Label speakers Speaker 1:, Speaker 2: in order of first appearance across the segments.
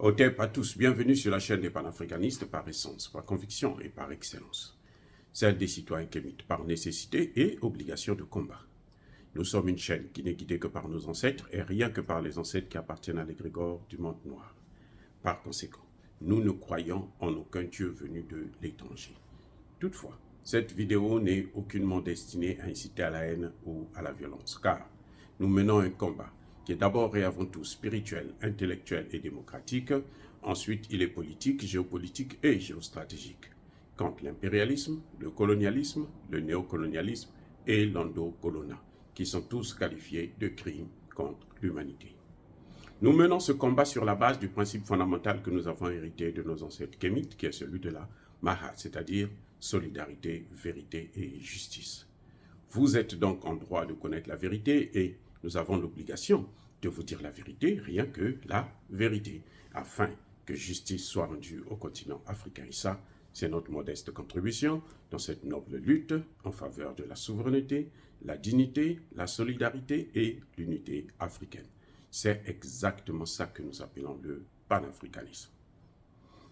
Speaker 1: Otep à tous, bienvenue sur la chaîne des panafricanistes par essence, par conviction et par excellence. Celle des citoyens kémites par nécessité et obligation de combat. Nous sommes une chaîne qui n'est guidée que par nos ancêtres et rien que par les ancêtres qui appartiennent à l'égrégore du monde noir. Par conséquent, nous ne croyons en aucun Dieu venu de l'étranger. Toutefois, cette vidéo n'est aucunement destinée à inciter à la haine ou à la violence, car nous menons un combat qui est d'abord et avant tout spirituel, intellectuel et démocratique. Ensuite, il est politique, géopolitique et géostratégique, contre l'impérialisme, le colonialisme, le néocolonialisme et l'endocolona, qui sont tous qualifiés de crimes contre l'humanité. Nous menons ce combat sur la base du principe fondamental que nous avons hérité de nos ancêtres kémites, qui est celui de la Mahat, c'est-à-dire solidarité, vérité et justice. Vous êtes donc en droit de connaître la vérité et nous avons l'obligation de vous dire la vérité, rien que la vérité, afin que justice soit rendue au continent africain. Et ça, c'est notre modeste contribution dans cette noble lutte en faveur de la souveraineté, la dignité, la solidarité et l'unité africaine. C'est exactement ça que nous appelons le panafricanisme.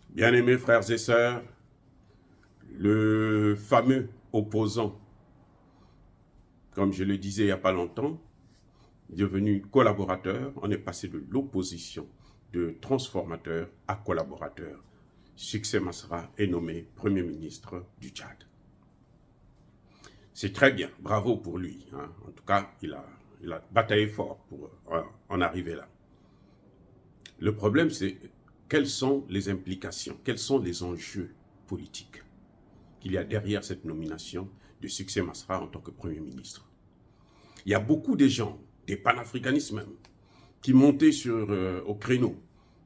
Speaker 1: Bien-aimés frères et sœurs, le fameux opposant, comme je le disais il n'y a pas longtemps, devenu collaborateur, on est passé de l'opposition de transformateur à collaborateur. Succès Masra est nommé Premier ministre du Tchad. C'est très bien, bravo pour lui. Hein. En tout cas, il a bataillé fort pour en arriver là. Le problème, c'est quelles sont les implications, quels sont les enjeux politiques qu'il y a derrière cette nomination de Succès Masra en tant que Premier ministre. Il y a beaucoup de gens, des panafricanistes même, qui montaient au créneau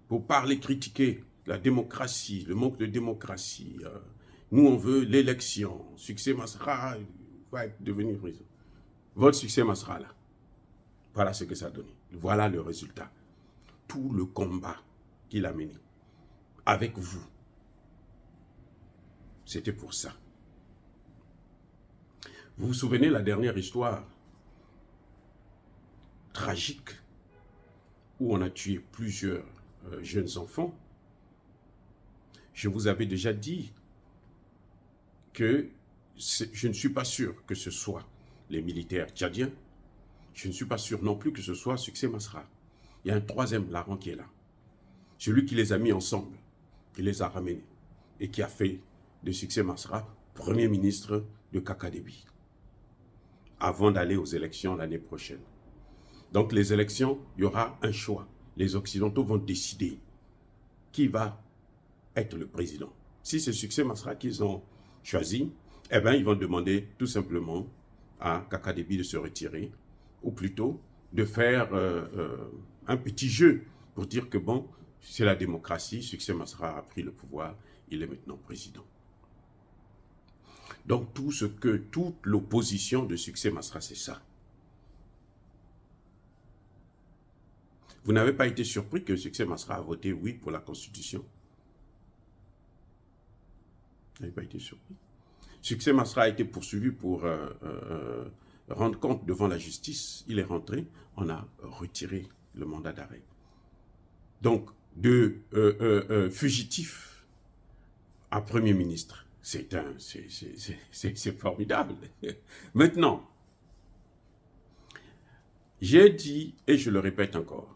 Speaker 1: pour parler, critiquer la démocratie, le manque de démocratie. Nous, on veut l'élection. Succès Masra va devenir président. Votre Succès Masra, là, voilà ce que ça a donné. Voilà le résultat. Tout le combat qu'il a mené avec vous, c'était pour ça. Vous vous souvenez la dernière histoire tragique où on a tué plusieurs jeunes enfants? Je vous avais déjà dit que je ne suis pas sûr que ce soit les militaires tchadiens. Je ne suis pas sûr non plus que ce soit Succès Masra. Il y a un troisième larron qui est là. Celui qui les a mis ensemble, qui les a ramenés et qui a fait de Succès Masra Premier ministre de Kakadébi avant d'aller aux élections l'année prochaine. Donc les élections, il y aura un choix. Les Occidentaux vont décider qui va être le président. Si c'est Succès Masra qu'ils ont choisi, eh bien ils vont demander tout simplement à Kakadébi de se retirer, ou plutôt de faire un petit jeu pour dire que bon, c'est la démocratie, Succès Masra a pris le pouvoir, il est maintenant président. Donc toute l'opposition de Succès Masra, c'est ça. Vous n'avez pas été surpris que Succès Masra a voté oui pour la Constitution? Vous n'avez pas été surpris. Succès Masra a été poursuivi pour rendre compte devant la justice. Il est rentré, on a retiré le mandat d'arrêt. Donc, de fugitif à Premier ministre, c'est formidable. Maintenant, j'ai dit, et je le répète encore,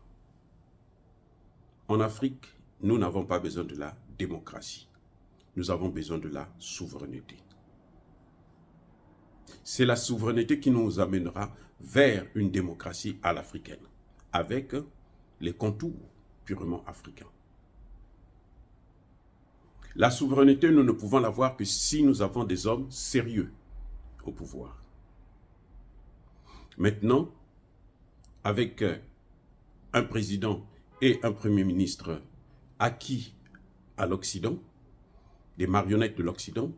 Speaker 1: en Afrique, nous n'avons pas besoin de la démocratie. Nous avons besoin de la souveraineté. C'est la souveraineté qui nous amènera vers une démocratie à l'africaine, avec les contours purement africains. La souveraineté, nous ne pouvons l'avoir que si nous avons des hommes sérieux au pouvoir. Maintenant, avec un président et un Premier ministre acquis à l'Occident, des marionnettes de l'Occident,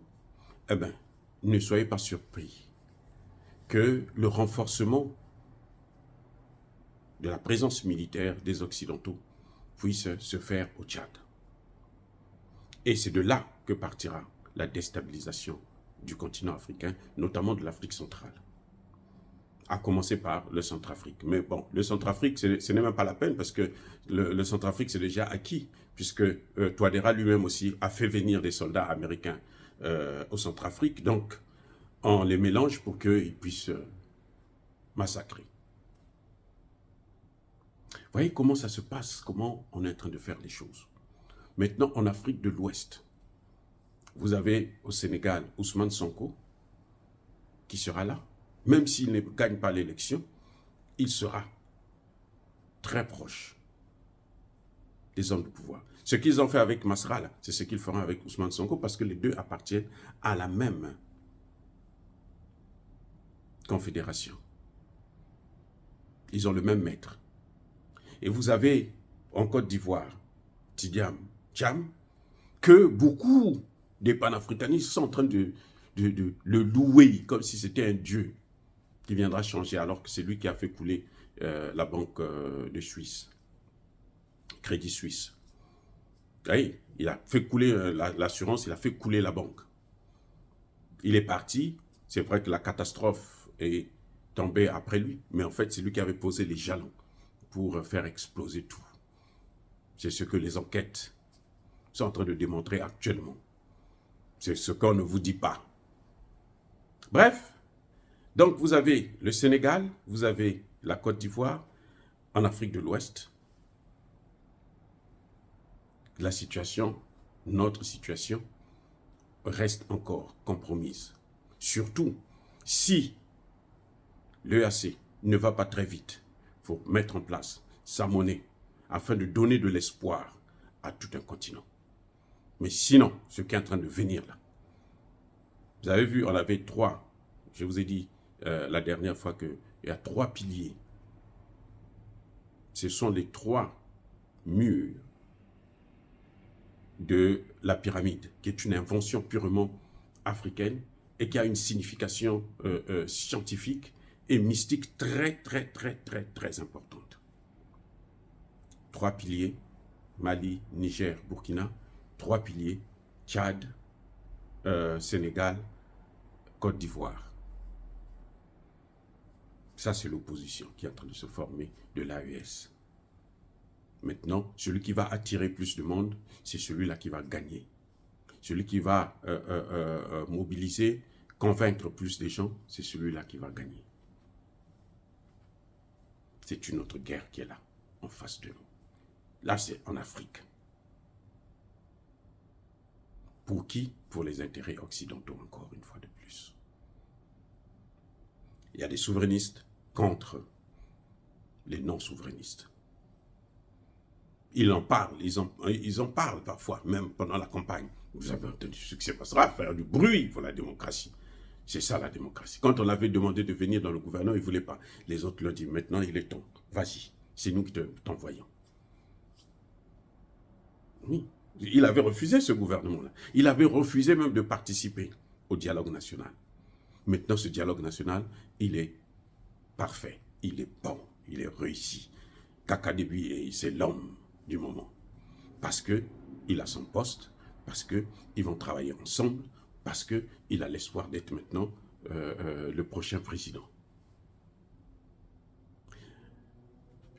Speaker 1: eh bien, ne soyez pas surpris que le renforcement de la présence militaire des Occidentaux puisse se faire au Tchad. Et c'est de là que partira la déstabilisation du continent africain, notamment de l'Afrique centrale. à commencer par le Centrafrique. Mais bon, le Centrafrique, ce n'est même pas la peine parce que le Centrafrique, c'est déjà acquis, puisque Touadéra lui-même aussi a fait venir des soldats américains au Centrafrique. Donc, on les mélange pour qu'ils puissent massacrer. Vous voyez comment ça se passe, comment on est en train de faire les choses. Maintenant, en Afrique de l'Ouest, vous avez au Sénégal Ousmane Sonko qui sera là. Même s'il ne gagne pas l'élection, il sera très proche des hommes de pouvoir. Ce qu'ils ont fait avec Masra, c'est ce qu'ils feront avec Ousmane Sonko parce que les deux appartiennent à la même confédération. Ils ont le même maître. Et vous avez en Côte d'Ivoire, Tidiane Tcham, que beaucoup des panafricanistes sont en train de le louer comme si c'était un dieu qui viendra changer, alors que c'est lui qui a fait couler la banque de Suisse, Crédit Suisse. Oui, il a fait couler l'assurance, il a fait couler la banque. Il est parti, c'est vrai que la catastrophe est tombée après lui, mais en fait c'est lui qui avait posé les jalons pour faire exploser tout. C'est ce que les enquêtes sont en train de démontrer actuellement. C'est ce qu'on ne vous dit pas. Bref, donc vous avez le Sénégal, vous avez la Côte d'Ivoire, en Afrique de l'Ouest. La situation, notre situation, reste encore compromise. Surtout si l'EAC ne va pas très vite. Il faut mettre en place sa monnaie afin de donner de l'espoir à tout un continent. Mais sinon, ce qui est en train de venir là, vous avez vu, on avait trois, je vous ai dit la dernière fois qu'il y a trois piliers. Ce sont les trois murs de la pyramide, qui est une invention purement africaine et qui a une signification scientifique et mystique très importante. Trois piliers, Mali, Niger, Burkina. Trois piliers, Tchad, Sénégal, Côte d'Ivoire. Ça, c'est l'opposition qui est en train de se former de l'AES. Maintenant, celui qui va attirer plus de monde, c'est celui-là qui va gagner. Celui qui va mobiliser, convaincre plus de gens, c'est celui-là qui va gagner. C'est une autre guerre qui est là, en face de nous. Là, c'est en Afrique. Pour qui? Pour les intérêts occidentaux, encore une fois de plus. Il y a des souverainistes contre les non-souverainistes. Ils en parlent, ils en parlent parfois, même pendant la campagne. Vous avez entendu ce qui se passera, faire du bruit pour la démocratie. C'est ça la démocratie. Quand on avait demandé de venir dans le gouvernement, il ne voulait pas. Les autres leur disent, maintenant il est temps, vas-y, c'est nous qui t'envoyons. Oui, il avait refusé ce gouvernement-là. Il avait refusé même de participer au dialogue national. Maintenant, ce dialogue national, il est parfait, il est bon, il est réussi. Kaka Déby, c'est l'homme du moment. Parce qu'il a son poste, parce qu'ils vont travailler ensemble, parce qu'il a l'espoir d'être maintenant le prochain président.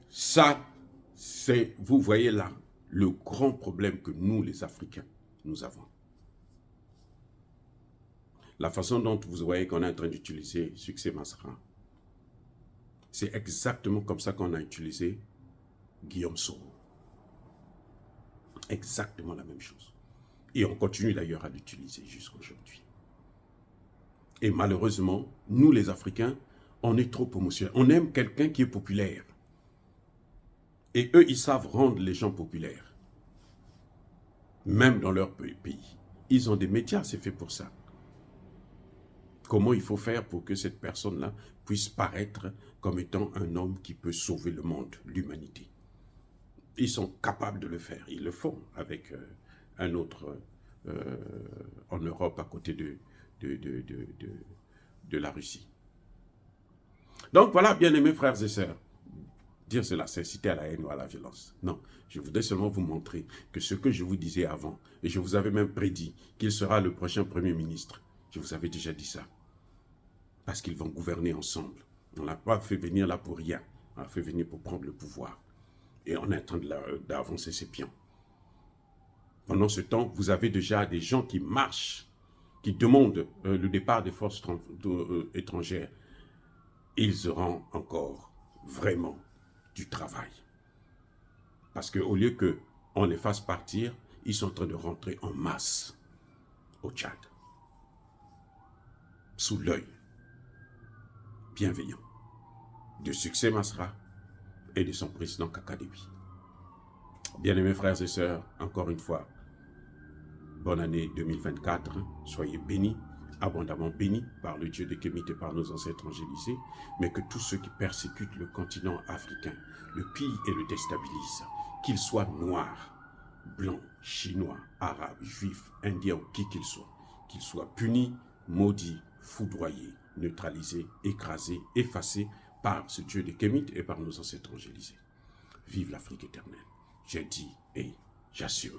Speaker 1: Ça, c'est, vous voyez là, le grand problème que nous, les Africains, nous avons. La façon dont vous voyez qu'on est en train d'utiliser Succès Masra, c'est exactement comme ça qu'on a utilisé Guillaume Soro. Exactement la même chose. Et on continue d'ailleurs à l'utiliser jusqu'à aujourd'hui. Et malheureusement, nous les Africains, on est trop promotionnels. On aime quelqu'un qui est populaire. Et eux, ils savent rendre les gens populaires. Même dans leur pays. Ils ont des médias, c'est fait pour ça. Comment il faut faire pour que cette personne-là puisse paraître comme étant un homme qui peut sauver le monde, l'humanité. Ils sont capables de le faire. Ils le font avec un autre en Europe à côté de la Russie. Donc voilà, bien-aimés frères et sœurs, dire cela, c'est inciter à la haine ou à la violence. Non, je voudrais seulement vous montrer que ce que je vous disais avant, et je vous avais même prédit qu'il sera le prochain Premier ministre, je vous avais déjà dit ça, parce qu'ils vont gouverner ensemble. On n'a pas fait venir là pour rien. On a fait venir pour prendre le pouvoir. Et on est en train d'avancer ses pions. Pendant ce temps, vous avez déjà des gens qui marchent, qui demandent le départ des forces étrangères. Ils auront encore vraiment du travail. Parce qu'au lieu qu'on les fasse partir, ils sont en train de rentrer en masse au Tchad. Sous l'œil bienveillant de Succès Masra et de son président Kakadebi. Bien-aimés frères et sœurs, encore une fois, bonne année 2024. Soyez bénis, abondamment bénis par le Dieu de Kémit et par nos ancêtres angélisés, mais que tous ceux qui persécutent le continent africain le pillent et le déstabilisent, qu'ils soient noirs, blancs, chinois, arabes, juifs, indiens ou qui qu'ils soient punis, maudits, foudroyés, neutralisés, écrasés, effacés par ce Dieu de Kémit et par nos ancêtres angélisés. Vive l'Afrique éternelle. J'ai dit et j'assume.